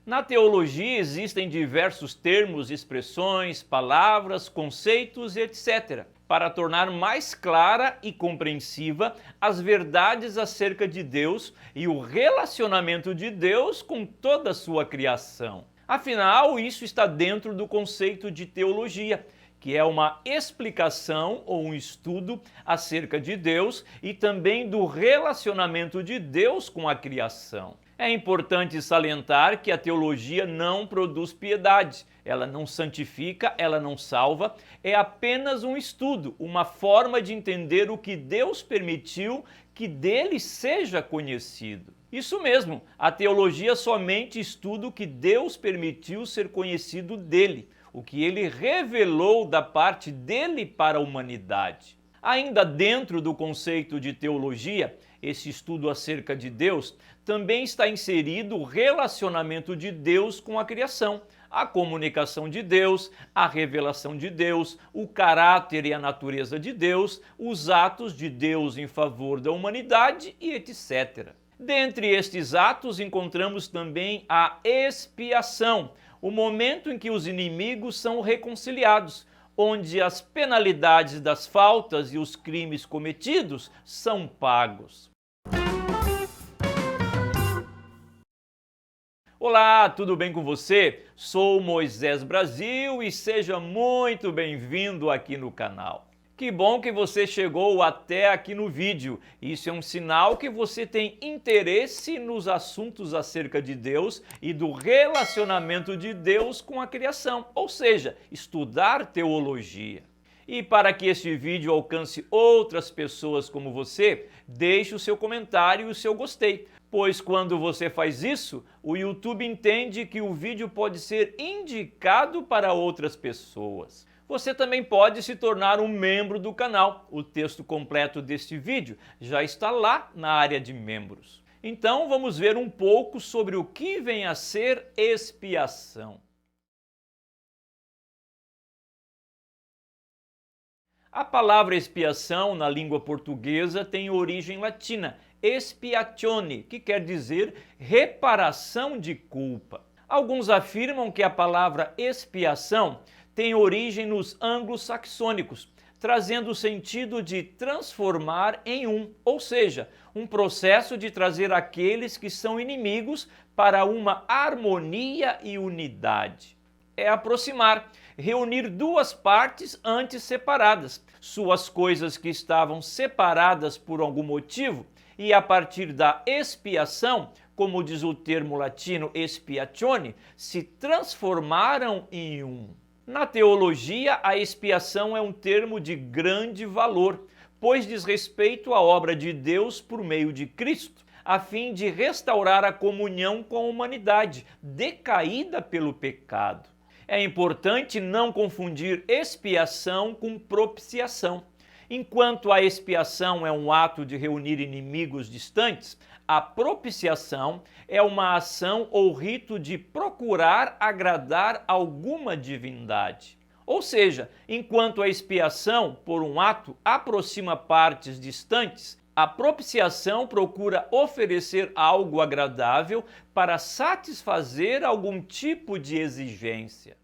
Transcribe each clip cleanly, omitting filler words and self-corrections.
Na teologia existem diversos termos, expressões, palavras, conceitos, etc., para tornar mais clara e compreensiva as verdades acerca de Deus e o relacionamento de Deus com toda a sua criação. Afinal, isso está dentro do conceito de teologia, que é uma explicação ou um estudo acerca de Deus e também do relacionamento de Deus com a criação. É importante salientar que a teologia não produz piedade, ela não santifica, ela não salva, é apenas um estudo, uma forma de entender o que Deus permitiu que dele seja conhecido. Isso mesmo, a teologia somente estuda o que Deus permitiu ser conhecido dele, o que ele revelou da parte dele para a humanidade. Ainda dentro do conceito de teologia, esse estudo acerca de Deus, também está inserido o relacionamento de Deus com a criação, a comunicação de Deus, a revelação de Deus, o caráter e a natureza de Deus, os atos de Deus em favor da humanidade e etc. Dentre estes atos encontramos também a expiação, o momento em que os inimigos são reconciliados, onde as penalidades das faltas e os crimes cometidos são pagos. Olá, tudo bem com você? Sou Moisés Brasil e seja muito bem-vindo aqui no canal. Que bom que você chegou até aqui no vídeo. Isso é um sinal que você tem interesse nos assuntos acerca de Deus e do relacionamento de Deus com a criação, ou seja, estudar teologia. E para que este vídeo alcance outras pessoas como você, deixe o seu comentário e o seu gostei, pois quando você faz isso, o YouTube entende que o vídeo pode ser indicado para outras pessoas. Você também pode se tornar um membro do canal. O texto completo deste vídeo já está lá na área de membros. Então vamos ver um pouco sobre o que vem a ser expiação. A palavra expiação na língua portuguesa tem origem latina, expiatione, que quer dizer reparação de culpa. Alguns afirmam que a palavra expiação tem origem nos anglo-saxônicos, trazendo o sentido de transformar em um, ou seja, um processo de trazer aqueles que são inimigos para uma harmonia e unidade. É aproximar, reunir duas partes antes separadas, suas coisas que estavam separadas por algum motivo, e a partir da expiação, como diz o termo latino expiatione, se transformaram em um. Na teologia, a expiação é um termo de grande valor, pois diz respeito à obra de Deus por meio de Cristo, a fim de restaurar a comunhão com a humanidade, decaída pelo pecado. É importante não confundir expiação com propiciação. Enquanto a expiação é um ato de reunir inimigos distantes, a propiciação é uma ação ou rito de procurar agradar alguma divindade. Ou seja, enquanto a expiação, por um ato, aproxima partes distantes, a propiciação procura oferecer algo agradável para satisfazer algum tipo de exigência.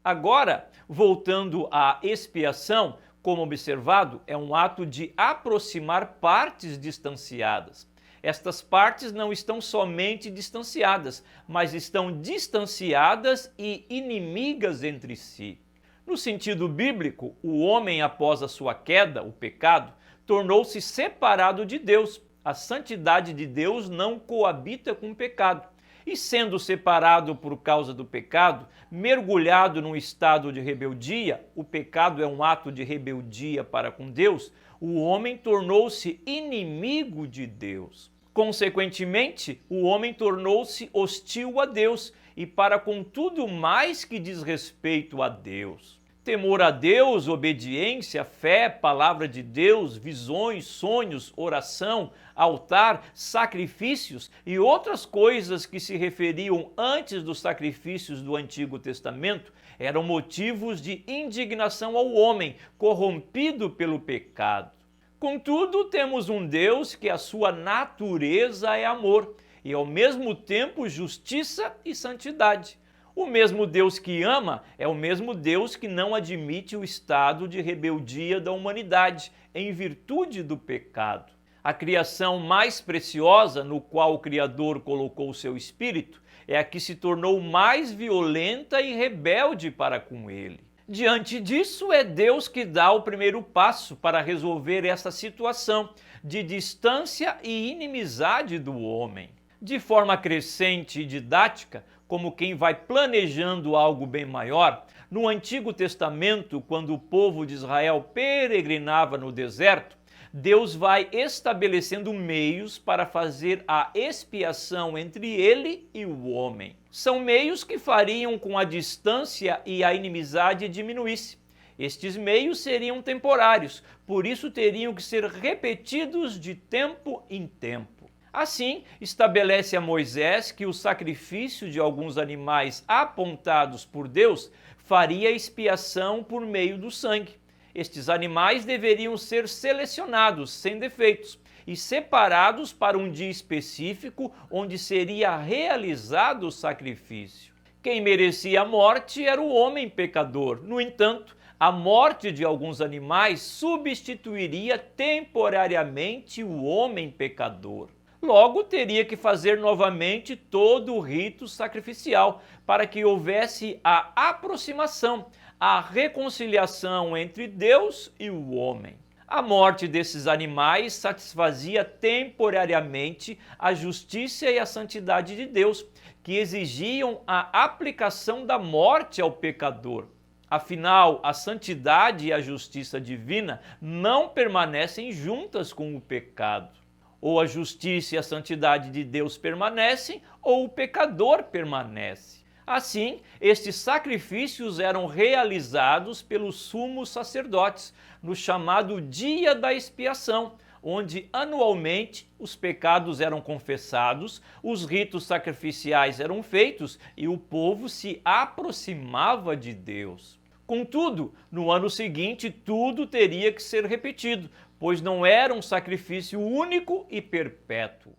Agora, voltando à expiação, como observado, é um ato de aproximar partes distanciadas. Estas partes não estão somente distanciadas, mas estão distanciadas e inimigas entre si. No sentido bíblico, o homem, após a sua queda, o pecado, tornou-se separado de Deus. A santidade de Deus não coabita com o pecado. E sendo separado por causa do pecado, mergulhado num estado de rebeldia, o pecado é um ato de rebeldia para com Deus, o homem tornou-se inimigo de Deus. Consequentemente, o homem tornou-se hostil a Deus e para com tudo mais que diz respeito a Deus. Temor a Deus, obediência, fé, palavra de Deus, visões, sonhos, oração, altar, sacrifícios e outras coisas que se referiam antes dos sacrifícios do Antigo Testamento eram motivos de indignação ao homem corrompido pelo pecado. Contudo, temos um Deus que a sua natureza é amor e ao mesmo tempo justiça e santidade. O mesmo Deus que ama é o mesmo Deus que não admite o estado de rebeldia da humanidade em virtude do pecado. A criação mais preciosa no qual o Criador colocou seu espírito é a que se tornou mais violenta e rebelde para com ele. Diante disso, é Deus que dá o primeiro passo para resolver essa situação de distância e inimizade do homem. De forma crescente e didática, como quem vai planejando algo bem maior, no Antigo Testamento, quando o povo de Israel peregrinava no deserto, Deus vai estabelecendo meios para fazer a expiação entre ele e o homem. São meios que fariam com a distância e a inimizade diminuísse. Estes meios seriam temporários, por isso teriam que ser repetidos de tempo em tempo. Assim, estabelece a Moisés que o sacrifício de alguns animais apontados por Deus faria expiação por meio do sangue. Estes animais deveriam ser selecionados sem defeitos e separados para um dia específico onde seria realizado o sacrifício. Quem merecia a morte era o homem pecador. No entanto, a morte de alguns animais substituiria temporariamente o homem pecador. Logo, teria que fazer novamente todo o rito sacrificial para que houvesse a aproximação, a reconciliação entre Deus e o homem. A morte desses animais satisfazia temporariamente a justiça e a santidade de Deus, que exigiam a aplicação da morte ao pecador. Afinal, a santidade e a justiça divina não permanecem juntas com o pecado. Ou a justiça e a santidade de Deus permanecem, ou o pecador permanece. Assim, estes sacrifícios eram realizados pelos sumos sacerdotes, no chamado Dia da Expiação, onde anualmente os pecados eram confessados, os ritos sacrificiais eram feitos e o povo se aproximava de Deus. Contudo, no ano seguinte, tudo teria que ser repetido, pois não era um sacrifício único e perpétuo.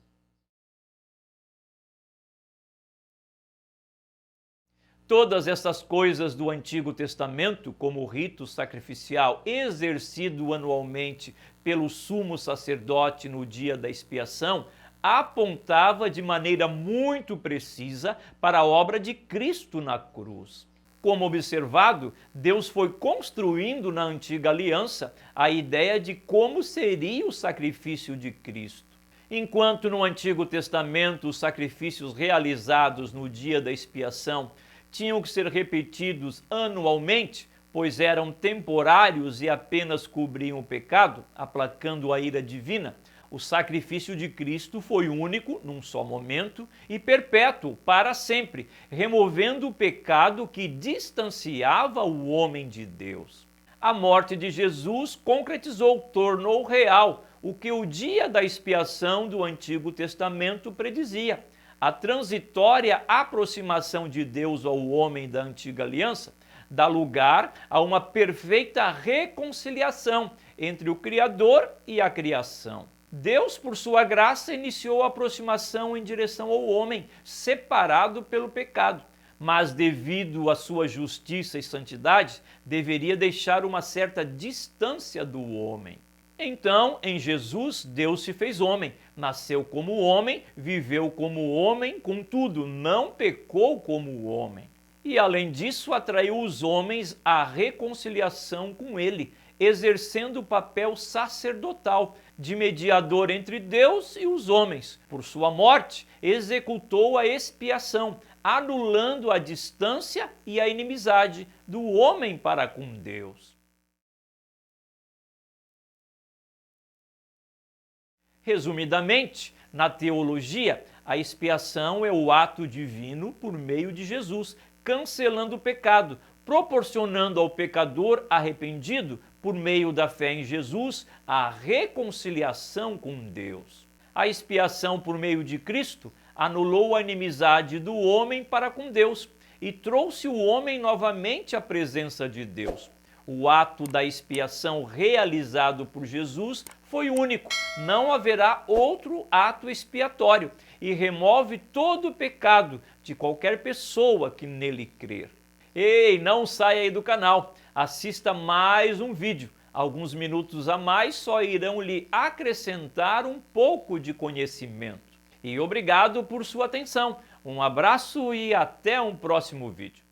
Todas essas coisas do Antigo Testamento, como o rito sacrificial exercido anualmente pelo sumo sacerdote no dia da expiação, apontava de maneira muito precisa para a obra de Cristo na cruz. Como observado, Deus foi construindo na antiga aliança a ideia de como seria o sacrifício de Cristo. Enquanto no Antigo Testamento os sacrifícios realizados no dia da expiação tinham que ser repetidos anualmente, pois eram temporários e apenas cobriam o pecado, aplacando a ira divina, o sacrifício de Cristo foi único, num só momento, e perpétuo, para sempre, removendo o pecado que distanciava o homem de Deus. A morte de Jesus concretizou, tornou real o que o dia da expiação do Antigo Testamento predizia. A transitória aproximação de Deus ao homem da antiga aliança dá lugar a uma perfeita reconciliação entre o Criador e a criação. Deus, por sua graça, iniciou a aproximação em direção ao homem, separado pelo pecado, mas devido à sua justiça e santidade, deveria deixar uma certa distância do homem. Então, em Jesus, Deus se fez homem, nasceu como homem, viveu como homem, contudo, não pecou como homem. E, além disso, atraiu os homens à reconciliação com ele, exercendo o papel sacerdotal de mediador entre Deus e os homens. Por sua morte, executou a expiação, anulando a distância e a inimizade do homem para com Deus. Resumidamente, na teologia, a expiação é o ato divino por meio de Jesus, cancelando o pecado, proporcionando ao pecador arrependido, por meio da fé em Jesus, a reconciliação com Deus. A expiação por meio de Cristo anulou a inimizade do homem para com Deus e trouxe o homem novamente à presença de Deus. O ato da expiação realizado por Jesus foi único, não haverá outro ato expiatório e remove todo o pecado de qualquer pessoa que nele crer. Ei, não saia aí do canal, assista mais um vídeo. Alguns minutos a mais só irão lhe acrescentar um pouco de conhecimento. E obrigado por sua atenção. Um abraço e até um próximo vídeo.